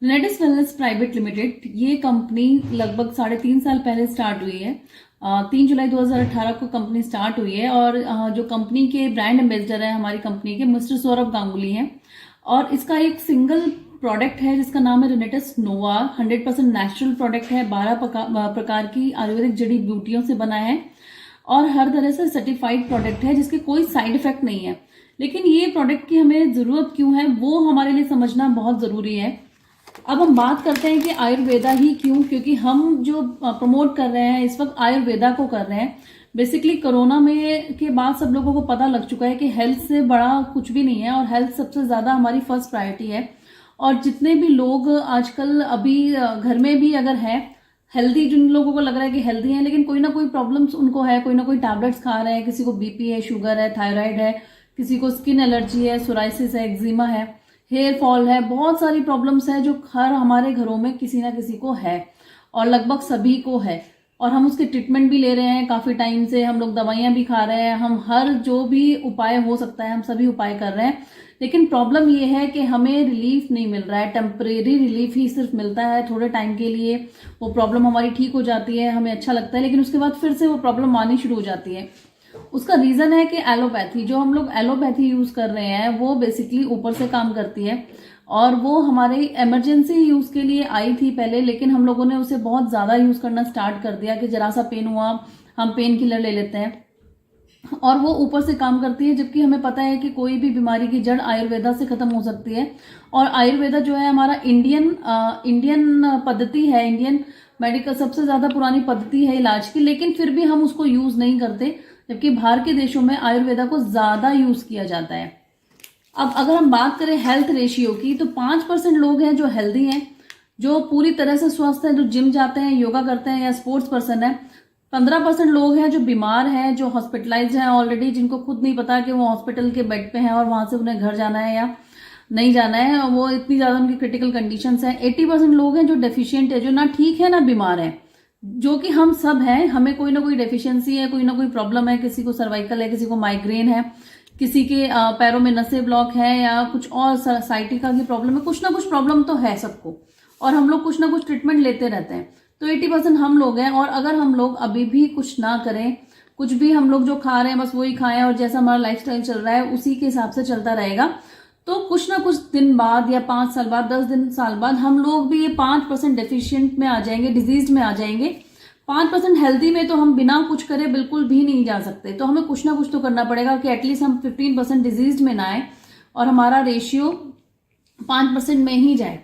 रेनेटिस wellness private limited ये company लगभग 3.5 साल पहले स्टार्ट हुई है। 3 जुलाई 2018 को कंपनी स्टार्ट हुई है और जो कंपनी के ब्रांड एम्बेसडर है हमारी कंपनी के मिस्टर सौरभ गांगुली हैं। और इसका एक सिंगल प्रोडक्ट है जिसका नाम है रेनेटिस नोवा। 100% नेचुरल प्रोडक्ट है। 12 प्रकार की आयुर्वेदिक जड़ी बूटियों से बना है और हर तरह से सर्टिफाइड प्रोडक्ट है जिसके कोई साइड इफेक्ट नहीं है। लेकिन ये प्रोडक्ट की हमें जरूरत क्यों है वो हमारे लिए समझना बहुत जरूरी है। अब हम बात करते हैं कि आयुर्वेदा ही क्यों, क्योंकि हम जो प्रमोट कर रहे हैं इस वक्त आयुर्वेदा को कर रहे हैं। बेसिकली कोरोना में के बाद सब लोगों को पता लग चुका है कि हेल्थ से बड़ा कुछ भी नहीं है और हेल्थ सबसे ज्यादा हमारी फर्स्ट प्रायोरिटी है। और जितने भी लोग आजकल अभी घर में भी अगर है हेल्दी, जिन लोगों को लग रहा है कि हेल्दी है लेकिन कोई ना कोई प्रॉब्लम्स उनको है, कोई ना कोई टैबलेट्स खा रहे हैं, किसी को बीपी है, शुगर है, थायराइड है, किसी को स्किन एलर्जी है, सोराइसिस है, एक्जिमा है, हेयर फॉल है, बहुत सारी प्रॉब्लम्स है जो हर हमारे घरों में किसी ना किसी को है और लगभग सभी को है। और हम उसके ट्रीटमेंट भी ले रहे हैं काफी टाइम से, हम लोग दवाइयां भी खा रहे हैं, हम हर जो भी उपाय हो सकता है हम सभी उपाय कर रहे हैं। लेकिन प्रॉब्लम ये है कि हमें रिलीफ नहीं मिल रहा है। टेम्परेरी रिलीफ ही सिर्फ मिलता है, थोड़े टाइम के लिए वो प्रॉब्लम हमारी ठीक हो जाती है, हमें अच्छा लगता है, लेकिन उसके बाद फिर से वो प्रॉब्लम आनी शुरू हो जाती है। उसका रीजन है कि एलोपैथी, जो हम लोग एलोपैथी यूज कर रहे हैं वो बेसिकली ऊपर से काम करती है और वो हमारे इमरजेंसी यूज के लिए आई थी पहले, लेकिन हम लोगों ने उसे बहुत ज्यादा यूज करना स्टार्ट कर दिया कि जरा सा पेन हुआ हम पेन किलर ले लेते हैं और वो ऊपर से काम करती है। जबकि हमें पता है कि कोई भी बीमारी की जड़ आयुर्वेदा से खत्म हो सकती है और आयुर्वेदा जो है हमारा इंडियन पद्धति है, इंडियन मेडिकल सबसे ज्यादा पुरानी पद्धति है इलाज की, लेकिन फिर भी हम उसको यूज नहीं करते, जबकि बाहर के देशों में आयुर्वेदा को ज्यादा यूज किया जाता है। अब अगर हम बात करें हेल्थ रेशियो की तो 5% लोग हैं जो हेल्दी हैं, जो पूरी तरह से स्वस्थ हैं, जो जिम जाते हैं, योगा करते हैं या स्पोर्ट्स पर्सन है। 15% लोग हैं जो बीमार हैं, जो हॉस्पिटलाइज हैं ऑलरेडी, जिनको खुद नहीं पता कि वो हॉस्पिटल के बेड पे हैं और वहां से उन्हें घर जाना है या नहीं जाना है, वो इतनी ज्यादा उनकी क्रिटिकल कंडीशंस हैं। 80% लोग हैं जो डेफिशिएंट है, जो ना ठीक है ना बीमार है, जो कि हम सब हैं। हमें कोई ना कोई डेफिशिएंसी है, कोई ना कोई प्रॉब्लम है, किसी को सर्वाइकल है, किसी को माइग्रेन है, किसी के पैरों में नसें ब्लॉक है या कुछ और साइटिका की प्रॉब्लम है, कुछ ना कुछ प्रॉब्लम तो है सबको और हम लोग कुछ ना कुछ ट्रीटमेंट लेते रहते हैं। तो 80% हम लोग हैं और अगर हम लोग अभी भी कुछ ना करें, कुछ भी हम लोग जो खा रहे हैं बस वही खाएं और जैसा हमारा लाइफस्टाइल चल रहा है उसी के हिसाब से चलता रहेगा, तो कुछ ना कुछ दिन बाद या 5 साल बाद, 10 साल बाद हम लोग भी ये 5% डेफिशिएंट में आ जाएंगे, डिजीज में आ जाएंगे। 5% हेल्दी में तो हम बिना कुछ करे बिल्कुल भी नहीं जा सकते। तो हमें कुछ ना कुछ तो करना पड़ेगा कि एटलीस्ट हम 15% डिजीज में ना आए और हमारा रेशियो 5% में ही जाए।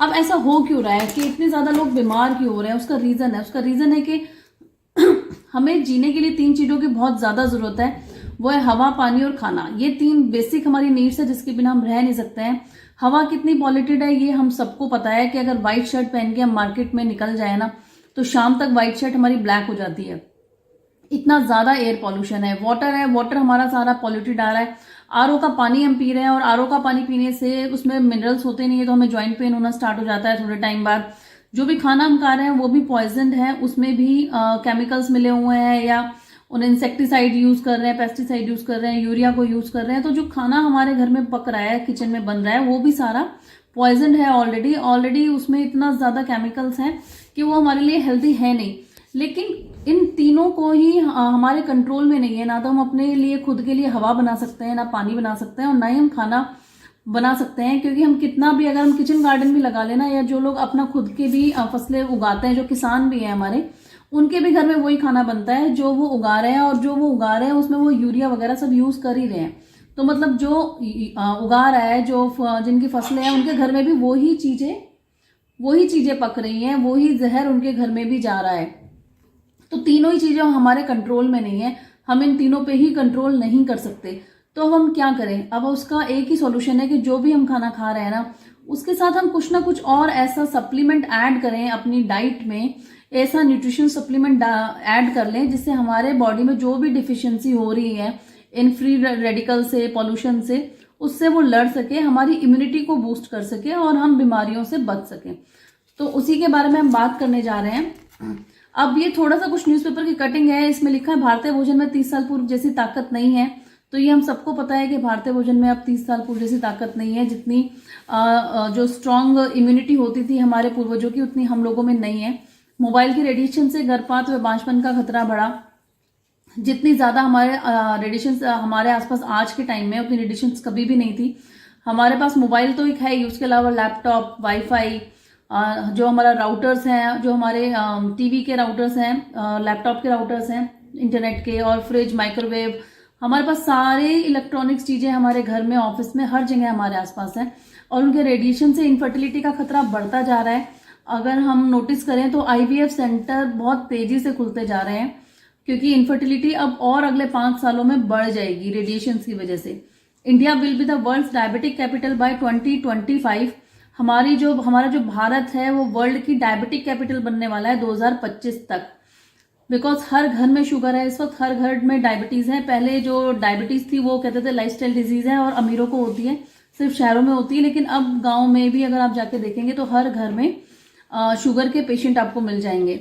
अब ऐसा हो क्यों रहा है कि इतने ज्यादा लोग बीमार क्यों हो रहे हैं? उसका रीजन है कि हमें जीने के लिए 3 चीजों की बहुत ज्यादा जरूरत है। वो है हवा, पानी और खाना। ये 3 बेसिक हमारी नीड्स है जिसके बिना हम रह नहीं सकते हैं। हवा कितनी पॉल्यूटेड है ये हम सबको पता है कि अगर व्हाइट शर्ट पहन के हम मार्केट में निकल जाए ना तो शाम तक व्हाइट शर्ट हमारी ब्लैक हो जाती है, इतना ज्यादा एयर पॉल्यूशन है। वाटर हमारा सारा पॉल्यूटेड आ रहा है। आरओ का पानी हम पी रहे हैं और आरओ का पानी पीने से उसमें मिनरल्स होते नहीं है तो हमें ज्वाइंट पेन होना स्टार्ट हो जाता है थोड़े टाइम बाद। जो भी खाना हम खा रहे हैं वो भी पॉइजन है, उसमें भी केमिकल्स मिले हुए हैं या उन इंसेक्टिसाइड यूज कर रहे हैं, पेस्टिसाइड यूज कर रहे हैं, यूरिया को यूज कर रहे हैं। तो जो खाना हमारे घर में पक रहा है, किचन में बन रहा है, वो भी सारा पॉइजन है ऑलरेडी उसमें इतना ज्यादा केमिकल्स हैं कि वो हमारे लिए हेल्दी है नहीं। लेकिन इन तीनों को ही हमारे कंट्रोल में नहीं है। ना तो हम अपने लिए खुद के लिए हवा बना सकते हैं, ना पानी बना सकते हैं और ना ही हम खाना बना सकते हैं, क्योंकि हम कितना भी अगर हम किचन गार्डन भी लगा लेना या जो लोग अपना खुद के भी फसलें उगाते हैं, जो किसान भी हैं हमारे, उनके भी घर में वही खाना बनता है जो वो उगा रहे हैं और जो वो उगा रहे हैं उसमें वो यूरिया वगैरह सब यूज कर ही रहे हैं। तो मतलब जो उगा रहा है, जो जिनकी फसलें हैं उनके घर में भी वही चीजें पक रही हैं, वही जहर उनके घर में भी जा रहा है। तो तीनों ही चीजें हमारे कंट्रोल में नहीं है, हम इन तीनों पे ही कंट्रोल नहीं कर सकते। तो अब हम क्या करें? अब उसका एक ही सॉल्यूशन है कि जो भी हम खाना खा रहे हैं ना उसके साथ हम कुछ ना कुछ और ऐसा सप्लीमेंट ऐड करें अपनी डाइट में, ऐसा न्यूट्रिशन सप्लीमेंट ऐड कर लें जिससे हमारे बॉडी में जो भी डिफिशियंसी हो रही है इन फ्री रेडिकल से, पॉल्यूशन से, उससे वो लड़ सके, हमारी इम्यूनिटी को बूस्ट कर सके और हम बीमारियों से बच सकें। तो उसी के बारे में हम बात करने जा रहे हैं। अब ये थोड़ा सा कुछ न्यूज़पेपर की कटिंग है, इसमें लिखा है भारतीय भोजन में 30 साल पूर्व जैसी ताकत नहीं है। तो ये हम सबको पता है कि भारतीय भोजन में अब 30 साल पूर्व जैसी ताकत नहीं है, जितनी जो स्ट्रांग इम्यूनिटी होती थी हमारे पूर्वजों की उतनी हम लोगों में नहीं है। मोबाइल के रेडिएशन से गर्भपात व बांझपन का खतरा बढ़ा। जितनी ज्यादा हमारे रेडिएशन हमारे आसपास आज के टाइम में उतनी रेडिएशन कभी भी नहीं थी। हमारे पास मोबाइल तो एक है ही, उसके अलावा लैपटॉप, वाईफाई, जो हमारा राउटर्स हैं, जो हमारे टीवी के राउटर्स हैं, लैपटॉप के राउटर्स हैं, इंटरनेट के, और फ्रिज, माइक्रोवेव, हमारे पास सारे इलेक्ट्रॉनिक्स चीजें हमारे घर में, ऑफिस में, हर जगह हमारे आसपास है। और उनके रेडिएशन से इनफर्टिलिटी का खतरा बढ़ता जा रहा है। अगर हम नोटिस करें तो आईवीएफ सेंटर बहुत तेजी से खुलते जा रहे हैं, क्योंकि इनफर्टिलिटी अब और अगले 5 सालों में बढ़ जाएगी रेडिएशन की वजह से। India will be the world diabetic capital by 2025। हमारा जो भारत है वो वर्ल्ड की डायबिटिक कैपिटल बनने वाला है 2025 तक। बिकॉज हर घर में शुगर है इस वक्त, हर घर में डायबिटीज है। पहले जो डायबिटीज थी वो कहते थे लाइफस्टाइल डिजीज है और अमीरों को होती है, सिर्फ शहरों में होती है, लेकिन अब गांव में भी अगर आप जाके देखेंगे तो हर घर में शुगर के पेशेंट आपको मिल जाएंगे।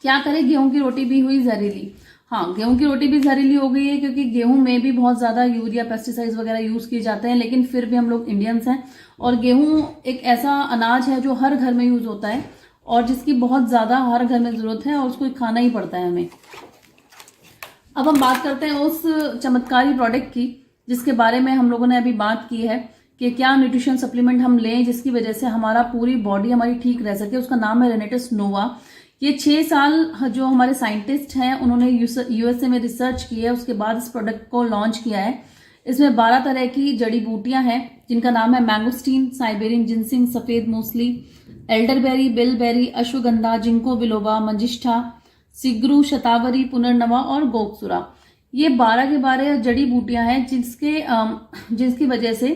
क्या करें, गेहूं की रोटी भी हुई जहरीली। हाँ, गेहूं की रोटी भी जहरीली हो गई है, क्योंकि गेहूं में भी बहुत ज्यादा यूरिया, पेस्टिसाइड्स वगैरह यूज किए जाते हैं, लेकिन फिर भी हम लोग इंडियंस हैं और गेहूं एक ऐसा अनाज है जो हर घर में यूज होता है और जिसकी बहुत ज्यादा हर घर में जरूरत है और उसको खाना ही पड़ता है हमें। अब हम बात करते हैं उस चमत्कारी प्रोडक्ट की जिसके बारे में हम लोगों ने अभी बात की है कि क्या न्यूट्रिशन सप्लीमेंट हम लें जिसकी वजह से हमारा पूरी बॉडी हमारी ठीक रह सके। उसका नाम है रेनेटिस नोवा। ये 6 साल जो हमारे साइंटिस्ट हैं उन्होंने यूएसए में रिसर्च की है, उसके बाद इस प्रोडक्ट को लॉन्च किया है। इसमें 12 तरह की जड़ी बूटियां हैं जिनका नाम है मैंगोस्टीन, साइबेरियन जिनसिंग, सफेद मूसली, elderberry, bilberry, ashwagandha, ginkgo biloba, मंजिष्ठा, सिग्रू, शतावरी, पुनर्नवा और गोकसुरा। ये 12 के 12 जड़ी बूटियां हैं जिसकी वजह से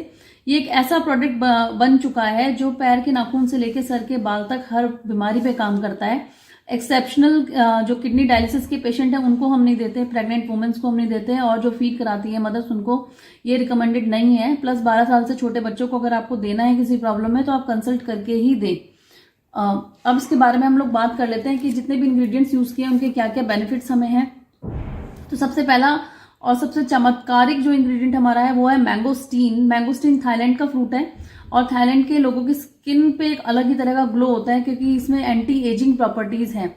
ये एक ऐसा प्रोडक्ट बन चुका है जो पैर के नाखून से लेकर सर के बाल तक हर बीमारी पे काम करता है। एक्सेप्शनल जो किडनी डायलिसिस के पेशेंट हैं उनको हम नहीं देते, प्रेग्नेंट वुमेन्स को हम नहीं देते हैं, और जो फीड कराती है मदर्स उनको ये रिकमेंडेड नहीं है। प्लस 12 साल से छोटे बच्चों को अगर आपको देना है किसी प्रॉब्लम में तो आप कंसल्ट करके ही दें। अब इसके बारे में हम लोग बात कर लेते हैं कि जितने भी इंग्रेडिएंट्स यूज किए उनके क्या क्या बेनिफिट्स हमें हैं। तो सबसे पहला और सबसे चमत्कारिक जो इंग्रेडिएंट हमारा है वो है मैंगोस्टीन। मैंगोस्टीन थाईलैंड का फ्रूट है और थाईलैंड के लोगों की स्किन पे एक अलग ही तरह का ग्लो होता है क्योंकि इसमें एंटी एजिंग प्रॉपर्टीज हैं।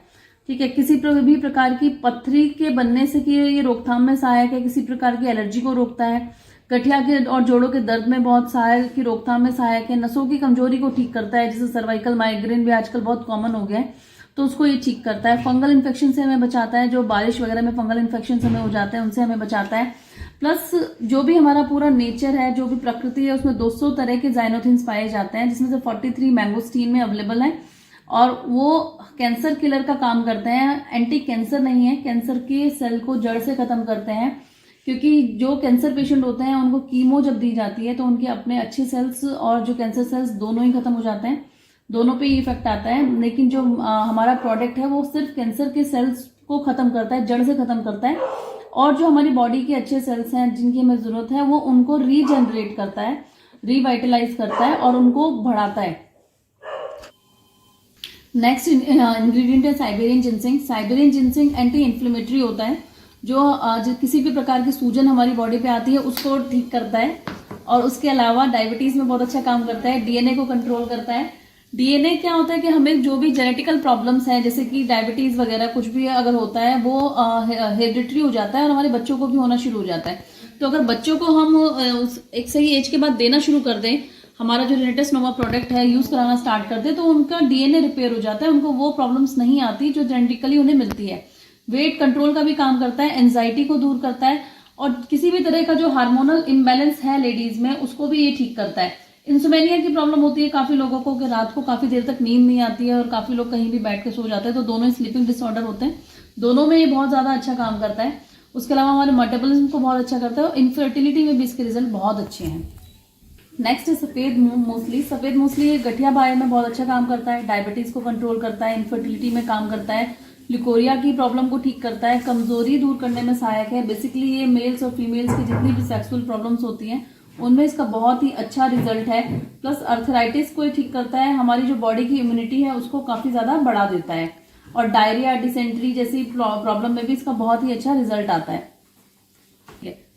ठीक है, किसी भी प्रकार की पथरी के बनने से कि ये रोकथाम में सहायक है, किसी प्रकार की एलर्जी को रोकता है, गठिया के और जोड़ों के दर्द में बहुत सहायक की रोकथाम में सहायक है, नसों की कमजोरी को ठीक करता है, जैसे सर्वाइकल माइग्रेन भी आजकल बहुत कॉमन हो गया है तो उसको ये ठीक करता है। फंगल इन्फेक्शन से हमें बचाता है, जो बारिश वगैरह में फंगल इन्फेक्शन हमें हो जाते हैं उनसे हमें बचाता है। प्लस जो भी हमारा पूरा नेचर है, जो भी प्रकृति है, उसमें 200 तरह के जाइनोथिन्स पाए जाते हैं जिसमें से 43 मैंगोस्टीन में अवेलेबल है और वो कैंसर किलर का काम करते हैं। एंटी कैंसर नहीं है, कैंसर के सेल को जड़ से खत्म करते हैं, क्योंकि जो कैंसर पेशेंट होते हैं उनको कीमो जब दी जाती है तो उनके अपने अच्छे सेल्स और जो कैंसर सेल्स दोनों ही खत्म हो जाते हैं, दोनों पे इफेक्ट आता है। लेकिन जो हमारा प्रोडक्ट है वो सिर्फ कैंसर के सेल्स को खत्म करता है, जड़ से खत्म करता है, और जो हमारी बॉडी के अच्छे सेल्स हैं जिनकी हमें जरूरत है वो उनको रीजनरेट करता है, रिवाइटलाइज करता है और उनको बढ़ाता है। नेक्स्ट इंग्रेडिएंट है Siberian ginseng. Siberian ginseng anti inflammatory होता है, जो किसी भी प्रकार की सूजन हमारी बॉडी पे आती है उसको ठीक करता है, और उसके अलावा डायबिटीज में बहुत अच्छा काम करता है, डीएनए को कंट्रोल करता है। डीएनए क्या होता है कि हमें जो भी जेनेटिकल प्रॉब्लम्स हैं जैसे कि डायबिटीज वगैरह कुछ भी अगर होता है वो हेरिडिटरी हो जाता है और हमारे बच्चों को भी होना शुरू हो जाता है। तो अगर बच्चों को हम एक सही एज के बाद देना शुरू कर दें, हमारा जो रेनेटिस नोवा प्रोडक्ट है यूज कराना स्टार्ट कर दे, तो उनका डीएनए रिपेयर हो जाता है, उनको वो प्रॉब्लम्स नहीं आती जो जेनेटिकली उन्हें मिलती है। वेट कंट्रोल का भी काम करता है, एंजाइटी को दूर करता है, और किसी भी तरह का जो हार्मोनल इम्बैलेंस है लेडीज में उसको भी ये ठीक करता है। इंसोमेनिया की प्रॉब्लम होती है काफी लोगों को कि रात को काफी देर तक नींद नहीं आती है और काफी लोग कहीं भी बैठ के सो जाते हैं, तो दोनों ही स्लीपिंग डिसऑर्डर होते हैं, दोनों में ये बहुत ज्यादा अच्छा काम करता है। उसके अलावा हमारे मेटाबॉलिज्म को बहुत अच्छा करता है और इनफर्टिलिटी में भी इसके रिजल्ट बहुत अच्छे हैं। नेक्स्ट है सफेद मूसली। सफेद मूसली गठिया बाय में बहुत अच्छा काम करता है, डायबिटीज को कंट्रोल करता है, इनफर्टिलिटी में काम करता है, लिकोरिया की प्रॉब्लम को ठीक करता है, कमजोरी दूर करने में सहायक है। बेसिकली ये मेल्स और फीमेल्स की जितनी भी सेक्सुअल प्रॉब्लम्स होती हैं उनमें इसका बहुत ही अच्छा रिजल्ट है। प्लस अर्थराइटिस को ठीक करता है, हमारी जो बॉडी की इम्यूनिटी है उसको काफी ज्यादा बढ़ा देता है, और डायरिया, डिसेंट्री जैसी प्रॉब्लम में भी इसका बहुत ही अच्छा रिजल्ट आता है।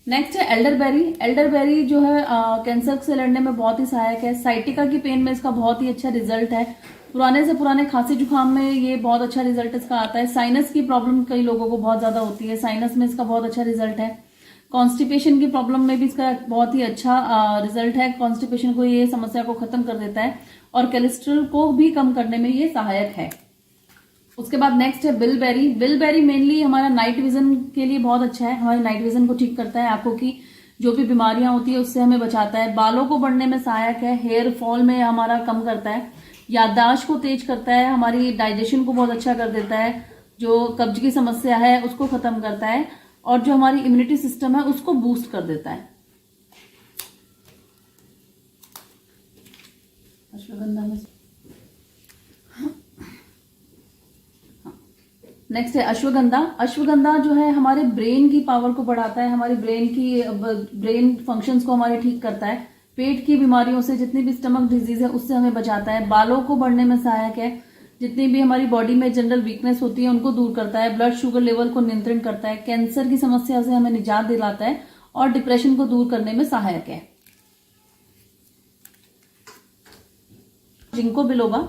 नेक्स्ट है एल्डरबेरी। एल्डरबेरी जो है कैंसर से लड़ने में बहुत ही सहायक है। साइटिका की पेन में इसका बहुत ही अच्छा रिजल्ट है। पुराने से पुराने खांसी जुकाम में ये बहुत अच्छा रिजल्ट इसका आता है। साइनस की प्रॉब्लम कई लोगों को बहुत ज्यादा होती है, साइनस में इसका बहुत अच्छा रिजल्ट है। कॉन्स्टिपेशन की प्रॉब्लम में भी इसका बहुत ही अच्छा रिजल्ट है। कॉन्स्टिपेशन को ये समस्या को खत्म कर देता है और कोलेस्ट्रॉल को भी कम करने में ये सहायक है। उसके बाद नेक्स्ट है बिलबेरी। बिलबेरी मेनली हमारा नाइट विजन के लिए बहुत अच्छा है। हमारे नाइट विजन को ठीक करता है, आंखों की जो भी बीमारियां होती है उससे हमें बचाता है। बालों को बढ़ने में सहायक है। हेयर फॉल में हमारा कम करता है। याददाश्त को तेज करता है। हमारी डाइजेशन को बहुत अच्छा कर देता है। जो कब्ज की समस्या है उसको खत्म करता है और जो हमारी इम्यूनिटी सिस्टम है उसको बूस्ट कर देता है। अश्वगंधा में नेक्स्ट है अश्वगंधा। अश्वगंधा जो है हमारे ब्रेन की पावर को बढ़ाता है, हमारी ब्रेन फंक्शंस को हमारे ठीक करता है। पेट की बीमारियों से, जितनी भी स्टमक डिजीज है उससे हमें बचाता है। बालों को बढ़ने में सहायक है। जितनी भी हमारी बॉडी में जनरल वीकनेस होती है उनको दूर करता है। ब्लड शुगर लेवल को नियंत्रण करता है। कैंसर की समस्या से हमें निजात दिलाता है और डिप्रेशन को दूर करने में सहायक है। जिंको बिलोबा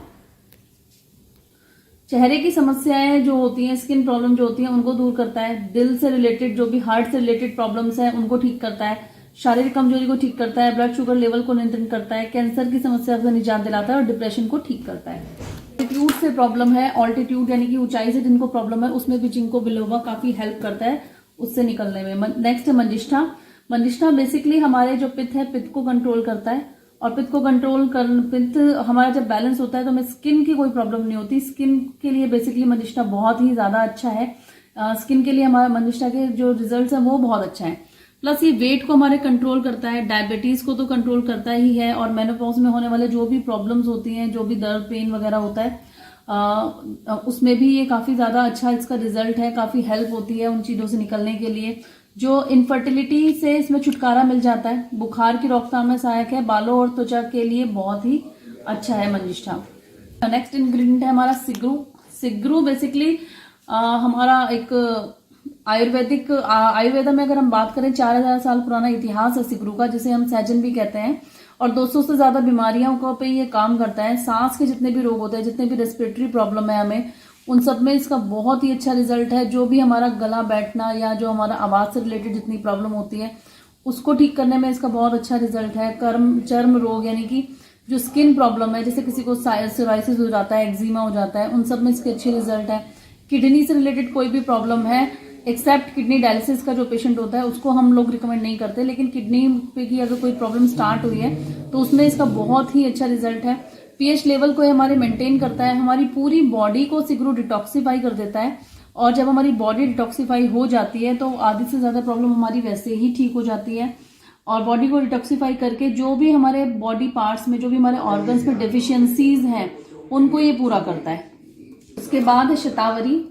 चेहरे की समस्याएं जो होती हैं, स्किन प्रॉब्लम जो होती है उनको दूर करता है। दिल से रिलेटेड जो भी हार्ट से रिलेटेड प्रॉब्लम्स हैं उनको ठीक करता है। शारीरिक कमजोरी को ठीक करता है। ब्लड शुगर लेवल को नियंत्रण करता है। कैंसर की समस्या से निजात दिलाता है और डिप्रेशन को ठीक करता है। ऑल्टीट्यूड से प्रॉब्लम है, ऑल्टीट्यूड यानी कि ऊंचाई से जिनको प्रॉब्लम है उसमें भी जिंको बिलोबा काफी हेल्प करता है उससे निकलने में। नेक्स्ट है मंजिष्ठा। मंजिष्ठा बेसिकली हमारे जो पित्त है, पित्त को कंट्रोल करता है और पित्त को कंट्रोल कर पित्त हमारा जब बैलेंस होता है तो हमें स्किन की कोई प्रॉब्लम नहीं होती। स्किन के लिए बेसिकली मंजिष्ठा बहुत ही ज्यादा अच्छा है। स्किन के लिए हमारा मंजिष्ठा के जो रिजल्ट्स हैं वो बहुत अच्छा है। प्लस ये वेट को हमारे कंट्रोल करता है। डायबिटीज को तो कंट्रोल करता ही है और मेनोपॉज में होने वाले जो भी प्रॉब्लम्स होती हैं, जो भी दर्द पेन वगैरह होता है उसमें भी ये काफी ज्यादा अच्छा इसका रिजल्ट है। काफी हेल्प होती है उन चीजों से निकलने के लिए। जो इनफर्टिलिटी से इसमें छुटकारा मिल जाता है। बुखार की रोकथाम में सहायक है। बालों और त्वचा के लिए बहुत ही अच्छा है मंजिष्ठा। नेक्स्ट इंग्रेडिएंट है हमारा सिगरू। सिगरू बेसिकली हमारा एक आयुर्वेदा में अगर हम बात करें 4000 साल पुराना इतिहास है सिगरू का, जिसे हम सैजन भी कहते हैं और 200 से ज्यादा बीमारियों को पे ये काम करता है। सांस के जितने भी रोग होते हैं, जितने भी रेस्पिरेटरी प्रॉब्लम है हमें, उन सब में इसका बहुत ही अच्छा रिजल्ट है। जो भी हमारा गला बैठना या जो हमारा आवाज से रिलेटेड जितनी प्रॉब्लम होती है उसको ठीक करने में इसका बहुत अच्छा रिजल्ट है। चर्म रोग यानी कि जो स्किन प्रॉब्लम है, जैसे किसी को सोराइसिस हो जाता है, एक्जिमा हो जाता है, उन सब में इसके अच्छे रिजल्ट है। किडनी से रिलेटेड कोई भी प्रॉब्लम है, एक्सेप्ट किडनी डायलिसिस का जो पेशेंट होता है उसको हम लोग रिकमेंड नहीं करते, लेकिन किडनी पे की अगर कोई प्रॉब्लम स्टार्ट हुई है तो उसमें इसका बहुत ही अच्छा रिजल्ट है। पीएच लेवल को हमारे मेंटेन करता है। हमारी पूरी बॉडी को सिगरू डिटॉक्सिफाई कर देता है और जब हमारी बॉडी डिटॉक्सिफाई हो जाती है तो आधी से ज्यादा प्रॉब्लम हमारी वैसे ही ठीक हो जाती है। और बॉडी को डिटॉक्सिफाई करके जो भी हमारे बॉडी पार्ट्स में, जो भी हमारे ऑर्गन्स में डेफिशिएंसीज हैं उनको ये पूरा करता है। उसके बाद है शतावरी।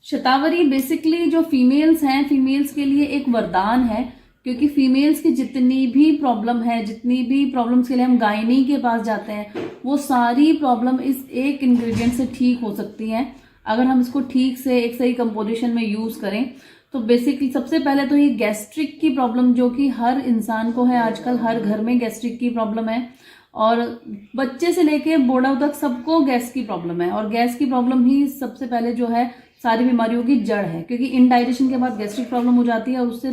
शतावरी बेसिकली जो फीमेल्स हैं, फीमेल्स के लिए एक वरदान है, क्योंकि फीमेल्स की जितनी भी प्रॉब्लम है, जितनी भी प्रॉब्लम्स के लिए हम गायनी के पास जाते हैं, वो सारी प्रॉब्लम इस एक इंग्रेडिएंट से ठीक हो सकती हैं अगर हम इसको ठीक से एक सही कंपोजिशन में यूज करें। तो बेसिकली सबसे पहले तो ये गैस्ट्रिक की प्रॉब्लम, जो कि हर इंसान को है आजकल, हर घर में गैस्ट्रिक की प्रॉब्लम है और बच्चे से लेके बूढ़ा तक सबको गैस की प्रॉब्लम है। और गैस की प्रॉब्लम ही सबसे पहले जो है सारी बीमारियों की जड़ है, क्योंकि इनडाइजेशन के बाद गैस्ट्रिक प्रॉब्लम हो जाती है और उससे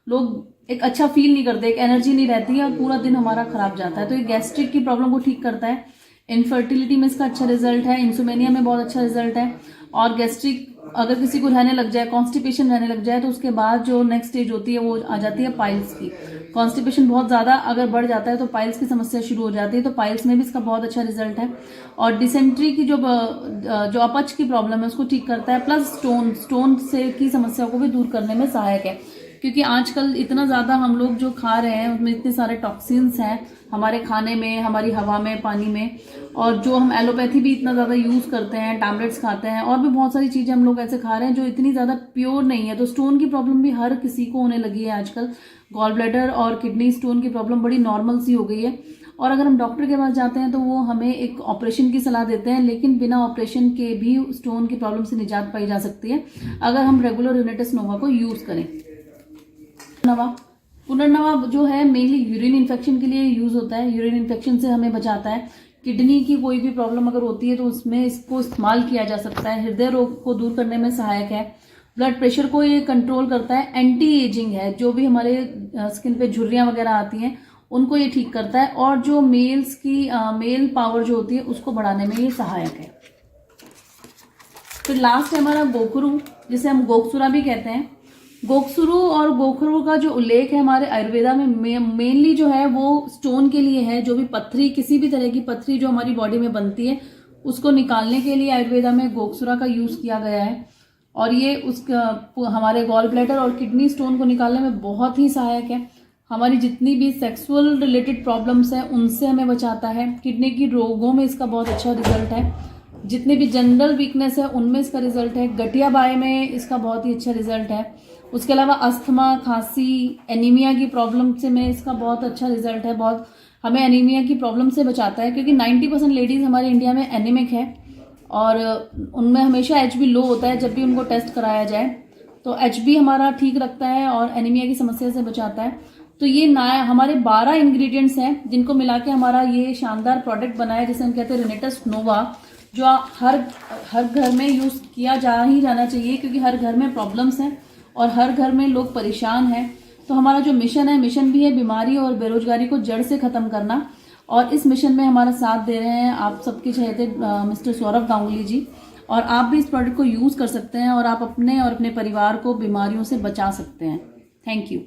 लोग एक अच्छा फील नहीं करते, एक एनर्जी नहीं रहती है और पूरा दिन हमारा खराब जाता है। तो ये गैस्ट्रिक की प्रॉब्लम को ठीक करता है। इनफर्टिलिटी में इसका अच्छा रिजल्ट है। इंसोमेनिया में बहुत अच्छा रिजल्ट है। और गैस्ट्रिक अगर किसी को रहने लग जाए, कॉन्स्टिपेशन रहने लग जाए, तो उसके बाद जो नेक्स्ट स्टेज होती है वो आ जाती है पाइल्स की। कॉन्स्टिपेशन बहुत ज्यादा अगर बढ़ जाता है तो पाइल्स की समस्या शुरू हो जाती है। तो पाइल्स में भी इसका बहुत अच्छा रिजल्ट है। और डिसेंट्री की जो अपच की प्रॉब्लम है उसको ठीक करता है। प्लस स्टोन से की समस्या को भी दूर करने में सहायक है, क्योंकि आजकल इतना ज्यादा हम लोग जो खा रहे हैं उसमें इतने सारे टॉक्सिन्स हैं हमारे खाने में, हमारी हवा में, पानी में, और जो हम एलोपैथी भी इतना ज्यादा यूज करते हैं, टैबलेट्स खाते हैं और भी बहुत सारी चीजें हम लोग ऐसे खा रहे हैं जो इतनी ज्यादा प्योर नहीं है। तो स्टोन की प्रॉब्लम भी हर किसी को होने लगी है आजकल। गॉल ब्लैडर और किडनी स्टोन की प्रॉब्लम बड़ी नॉर्मल सी हो गई है। और अगर हम डॉक्टर के पास जाते हैं तो वो हमें एक ऑपरेशन की सलाह देते हैं, लेकिन बिना ऑपरेशन के भी स्टोन की प्रॉब्लम से निजात पाई जा सकती है अगर हम रेगुलर यूनिटस नोवा को यूज करें। पुनर्नवा। पुनर्नवा जो है मेनली यूरिन इन्फेक्शन के लिए यूज होता है, यूरिन इन्फेक्शन से हमें बचाता है। किडनी की कोई भी प्रॉब्लम अगर होती है तो उसमें इसको इस्तेमाल किया जा सकता है। हृदय रोग को दूर करने में सहायक है। ब्लड प्रेशर को ये कंट्रोल करता है। एंटी एजिंग है, जो भी हमारे स्किन पे झुर्रियां वगैरह आती हैं उनको ये ठीक करता है। और जो मेल्स की मेल पावर जो होती है उसको बढ़ाने में ये सहायक है। फिर लास्ट है हमारा गोखरू, जिसे हम गोकसुरा भी कहते हैं। गोकसुरु और गोखरू का जो उल्लेख है हमारे आयुर्वेदा में मेनली जो है वो स्टोन के लिए है। जो भी पत्थरी, किसी भी तरह की पत्थरी जो हमारी बॉडी में बनती है उसको निकालने के लिए आयुर्वेदा में गोकसुरा का यूज किया गया है। और ये उसका हमारे गॉल ब्लैडर और किडनी स्टोन को निकालने में बहुत ही सहायक है। हमारी जितनी भी सेक्सुअल रिलेटेड प्रॉब्लम्स हैं उनसे हमें बचाता है। किडनी की रोगों में इसका बहुत अच्छा रिजल्ट है। जितने भी जनरल वीकनेस है उनमें इसका रिजल्ट है। गठिया बाय में इसका बहुत ही अच्छा रिजल्ट है। उसके अलावा अस्थमा, खांसी, एनीमिया की प्रॉब्लम से में इसका बहुत अच्छा रिजल्ट है। बहुत हमें एनीमिया की प्रॉब्लम से बचाता है, क्योंकि 90% लेडीज हमारे इंडिया में एनीमिक है और उनमें हमेशा HB लो होता है जब भी उनको टेस्ट कराया जाए। तो HB हमारा ठीक रखता है और एनीमिया की समस्या से बचाता है। तो ये हमारे 12 इंग्रेडिएंट्स हैं जिनको मिला के हमारा ये शानदार प्रोडक्ट बना है, जिसे हम कहते हैं रेनेटस नोवा, जो हर घर में यूज किया जाना चाहिए, क्योंकि हर घर में प्रॉब्लम्स हैं और हर घर में लोग परेशान हैं। तो हमारा जो मिशन भी है बीमारी और बेरोजगारी को जड़ से खत्म करना। और इस मिशन में हमारा साथ दे रहे हैं आप सबके चहेते मिस्टर सौरभ गांगुली जी। और आप भी इस प्रोडक्ट को यूज कर सकते हैं और आप अपने और अपने परिवार को बीमारियों से बचा सकते हैं। Thank you.